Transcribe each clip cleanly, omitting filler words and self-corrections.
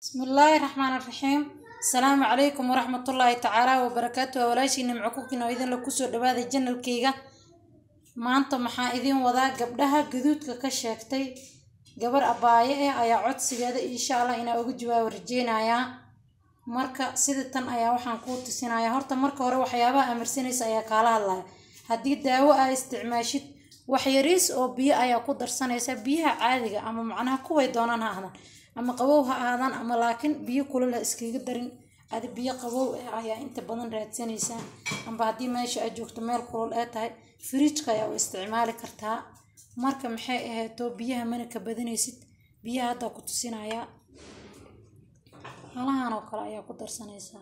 بسم الله الرحمن الرحيم. السلام عليكم ورحمة الله تعالى وبركاته. ولاشي نمعكوكنا إذن لكسو دبادة الجنة الكيغة ما أنتم محا إذن وضع قبلها قدود كشاكتي قبر أبايا أيا عد سيادة إن شاء الله إنا أوجوا ورجينا يا مركا سيدتن أيا وحان قوت سينا يا هرتا مركا ورا وحيابا أمرسينيس أيا كالا الله هدي داوة استعماشت وحيريس أو بيا أيا قدر سنيسا بيها عادية أما معناها كوي دونانها هذا أما قبوها هذان أما لكن بيو كل الإسكيج درين هذا بيو قبو يا أنت بدن رأتين إنسان أما بعدين ماشي أجوك تمال كل هاي فريج كيا واستعمال كرتها مركب محي تو بيها منك بدن يسد بيها هذا كنت سينايا الله أنا وكلا يا قدر سنيسا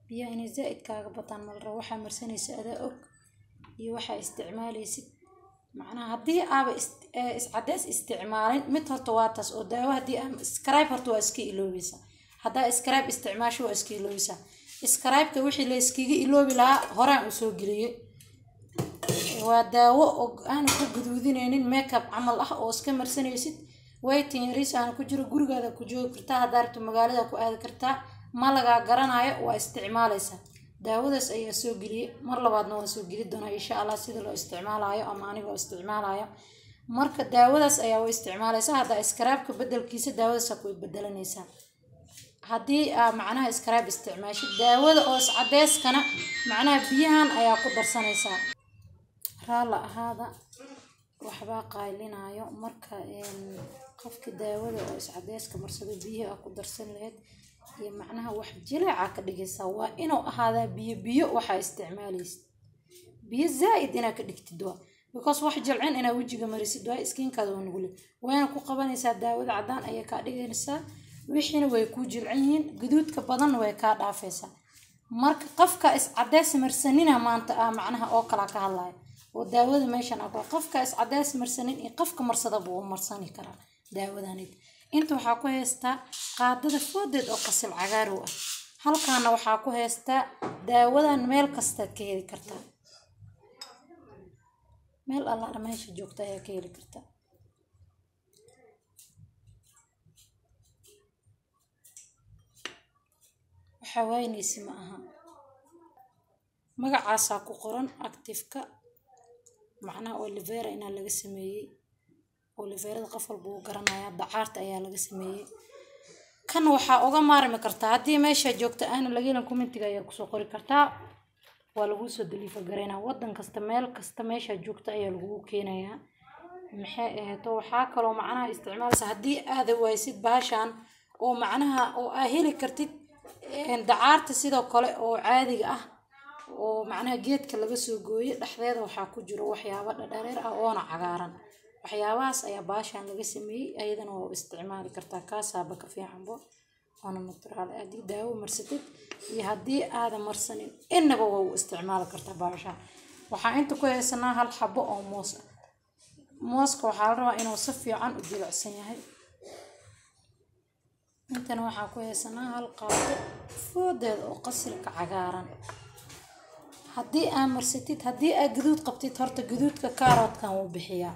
بيها إن زائد كعبطان مرة وحى مرسنيسا أدا أك يوحى استعمال يسد معناها هدي عدس استعمالين مثل تواتس أو دواء هدي سكرايب هرتو اسكي إلوبيسا هدا سكرايب استعماشو اسكي إلوبيسا سكرايب كوحي اللي اسكي إلوبي لا هراء وسوقلي ودواء أنا كجدودين يعني ميك اب عمل أو اسكمر سنيسيد ويتين ريس أنا كجرو جورج هذا كجو كرتا هدارت مقالة كواد كرتا ما لقى قرنايا واستعماليسا داودس أي سوقلي مرة بعد نو سوقلي دونا إن شاء الله سيد لو استعمالها أماني لو استعمالها مركز داودس أي هو استعمالها هذا إسكراب كبدل كيس داودس أكو يبدل نيسان هدي معناها إسكراب استعماش داود أو عدس كنا معناها بيهان أي قدر سنيسان رالا هذا وحبا قايلين عيو مركز قفك داود أو عدس كمرسل بيه أكو درسن لهاد هي معناها واحد جلعة كدقيسا وإنه هذا بيو وحا استعماليس بيو زائد إنا كدقت الدواء بيكوس واحد جلعين إنا وجه مريس الدواء إسكين كذا ونقول وين كو قبانيسا داود عدان أي كدقيسا ويحين ويكو جلعين قدود كبضن ويكاد عفيسا مرك قفكا عداس مرسنين ما أنت معناها أوكلا كهالله وداود ماشان أقول قفكا عداس مرسنين قفكا مرصد أبوه مرساني كرا داود هنيد inta waxaa ku heystaa qaadada foodeed oo qasil cagaar ah halkaana waxaa ku heystaa daawadan meel kasta ka heli kartaa meel alla meesha joogta ayaa ka heli kartaa waxa waynaysi ma aha magacaasa ku qoran active-ka macnaha Oliveira ina laga sameeyay Oliveira qafal buu garanaya dacaarta ayaa laga sameeyay kan waxa uga maarmi kartaa hadii meesha joogta aan laga helin commentiga ayaa ku soo qori kartaa waa lagu soo deliver gareena wadan kasta meel kasta meesha joogta ayaa lagu keenayaa maxay ahayd waxa kale oo macnaha isticmaalsa hadii aad waysid baashan oo macnaha oo heli kartid dacaarta sidoo kale oo caadiga ah oo macnaha geedka laga soo gooyay dhaxdeeda waxa ku jiro waxyaabo dhadheer ah oo cagaaran waxyaabahaas ayaa baashan laga sameeyay ayadana oo isticmaali kartaa kaasaaba ka fiicanbo ona natural adii daawo marsatid iyo hadii aad marsanin inaba waa isticmaali kartaa baashan waxa inta ku heesanaa hal xabo oo mooska waxa la rabaa inuu si fiican u jilicsan yahay intana waxa ku heesanaa hal qaado foodeed oo qasilka cagaaran hadii aad marsatid hadii aad gaduud qabtid horta gaduudka kaaroodkan uu bixiyaa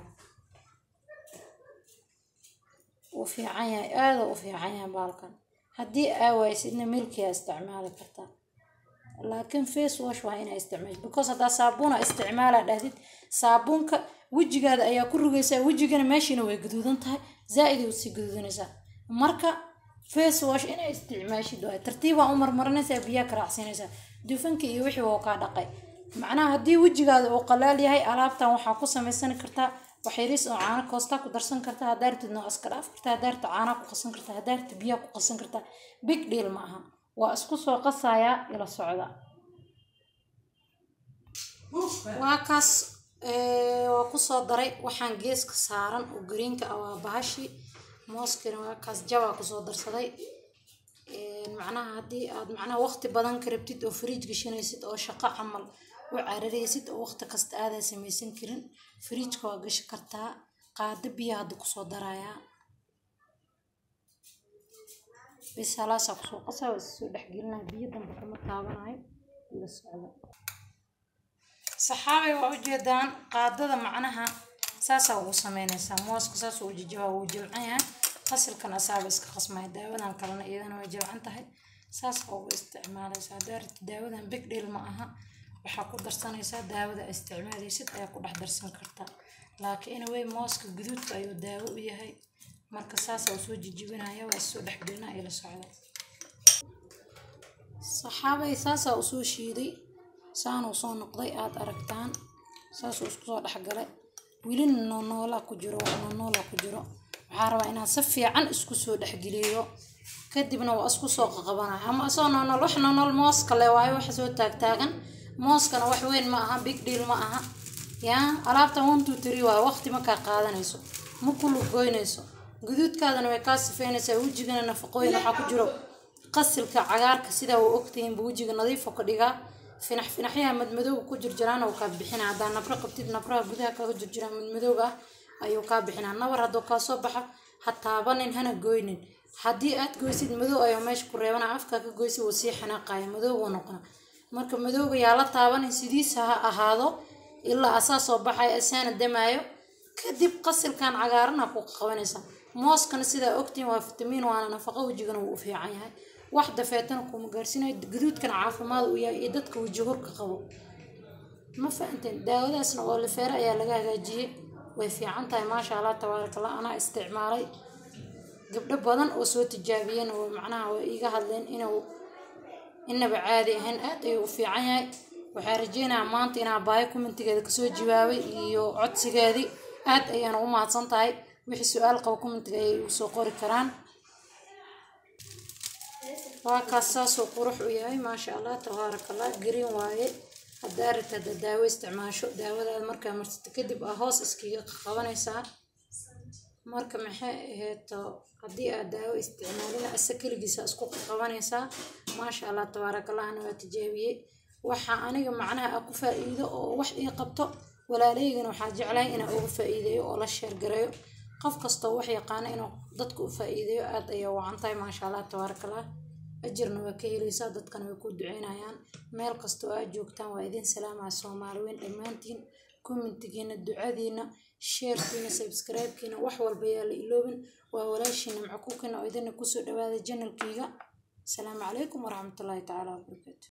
وفي عيان هذا وفي عيان بالكن هدي أوايسنا ملكي استعمال كرتا لكن فيس واش وهنا استعمال because هذا صابون استعماله لهذه صابونك وجهك هذا أي كل جيسا وجهك أنا ماشي نوي جدود أنتها زائد وسي جدود نسا مركا فيس واش أنا استعمال شيء ده ترتيبه عمر مرنا سبياك رأسي نسا دوفنك يوحي وقع دقي معناها هدي وجهك هذا وقلالي هاي ألعابته وحقوسها مسنا كرتا وحيريس أو عانا كوستا كدرسن كرتا هدارت إنه أسكراف كرتا هدارت عانا كقصن كرتا هدارت بيا كقصن كرتا بيك ديل معها وأسكوس وقصايا إلى الصعداء وكاس وقصة دري وحن جيس كسارن وجرينك أو بهشي موسكين وكاس جوا قصة درسدي معناها هدي معناها وقت بدن كربتيد أو فريج قشنيسيد أو شقاء عمل وعرريسيد أو وقت كست هذا سميسين كرين فريج كواجش كرتا قاد بيا هذا قصة درايا بس هلا سقصو قصة والسود حقيلنا بيا دم بحمة تابناي للسعودة صحابي ووجدان قاد هذا معناها ساسا وسمينا ساموس قصص وججوا وجمعها qasilkan asaaba iska qasmaya daawadan kalena iyadana way jabcan tahay saas oo isticmaalaysaa daawadan big deal ma aha waxaa ku darsanaysaa daawada isticmaalaysid ayaa ku dhex darsan kartaa laakiin way mooska guduudka ayuu daawo u yahay marka saas oo soo jijibinaya waa soo dhexgelinaa ila socda saxaabay saas oo soo shiiday saan oo soo noqday aad aragtaan saas oo isku soo dhexgalay wilin noola ku jiro waxaan rabaa inaan si fiican isku soo dhexgeliyo kadibna waa isku soo qabanaa ama soo nool wax nool mooska le waayo wax soo taagtaagan mooskana wax weyn ma aha big deal ma aha yaa alaabta 1 2 3 waa waqti ma ka qaadanayso ma kullu goynayso guduudkaadana way ka sifeynaysaa wajigana nafaqooyin waxa ku jiro qasilka cagaarka sida uu ogtiin wajiga nadiif ka dhigaa finaxyaha madmadow ku jirjiraan oo ka bixina hadaan nabra qabtid nabraha gudaha ka jirjiraan madmadow ah ayuu ka bixinaa nabar hadoo ka soo baxa hataa banin hana goynin hadii aad goysid madow ayo meesha ku reebana afka ka goysi oo si xanaaqay madow oo noqona marka madowga yaa la taaban sidiisa ha ahaado ilaa asaas soo baxay asana damaayo kadib qasilkan cagaarna ku qabanaysa mooskana sida ogtiin waa fitamiin waana nafaqo wajigana uu fiican yahay wax dafeetan kuma gaarsinay guduudkan caafimaad u yahay dadka wajigurka qabo ma fahanteen daawadaasna oo la feera ayaa laga hagaajiyay way fiican tahay ma sha Allah tabaarakallah ana isticmaalay gabdho badan oo soo tijaabiyeen oo macnaha way iga hadleen inaba caadi ahaan aad ay u fiican yahay waxa rajeynaa maanta inaa baayo commentigeeda ka soo jawaabay iyo codsigeedii aad ayaan u mahadsan tahay wixii su'aal qabo commentiga ay u soo qori karaan waa kaas oo qurux u yahay ma sha Allah tabaarakallah green waaye hadaarta daawo isticmaasho daawada marka martid kadib hoos iskiga qabanaysaa marka maxay ahayd hadii aad daawo isticmaalina asakaligiisa isku qabanaysaa ma sha Allah tabaarakallah ana tijaabiyay waxa aniga macnaha ku faa'iido oo wax ii qabto walaalaheygana waxa jeclahay inaan uga faa'iideeyo oo la share gareeyo qof kasto wax yaqaan inuu dadku u faa'iideeyo aad ayaa wacantahay ma sha Allah tabaarakallah ajirna waa ka helaysaa dadkana way ku duceynayaan meel kasto aad joogtaan waa idin salaama Soomaaliyeed dhamaantiin commentigiina ducadiina sharekiina subscribe-kiina wax walba yaa la iloobin waa walaashiina macquulkina oo idin ku soo dhawaada channel-kiga. Assalamu alaykum wa rahmatullahi ta'ala wa barakatuh.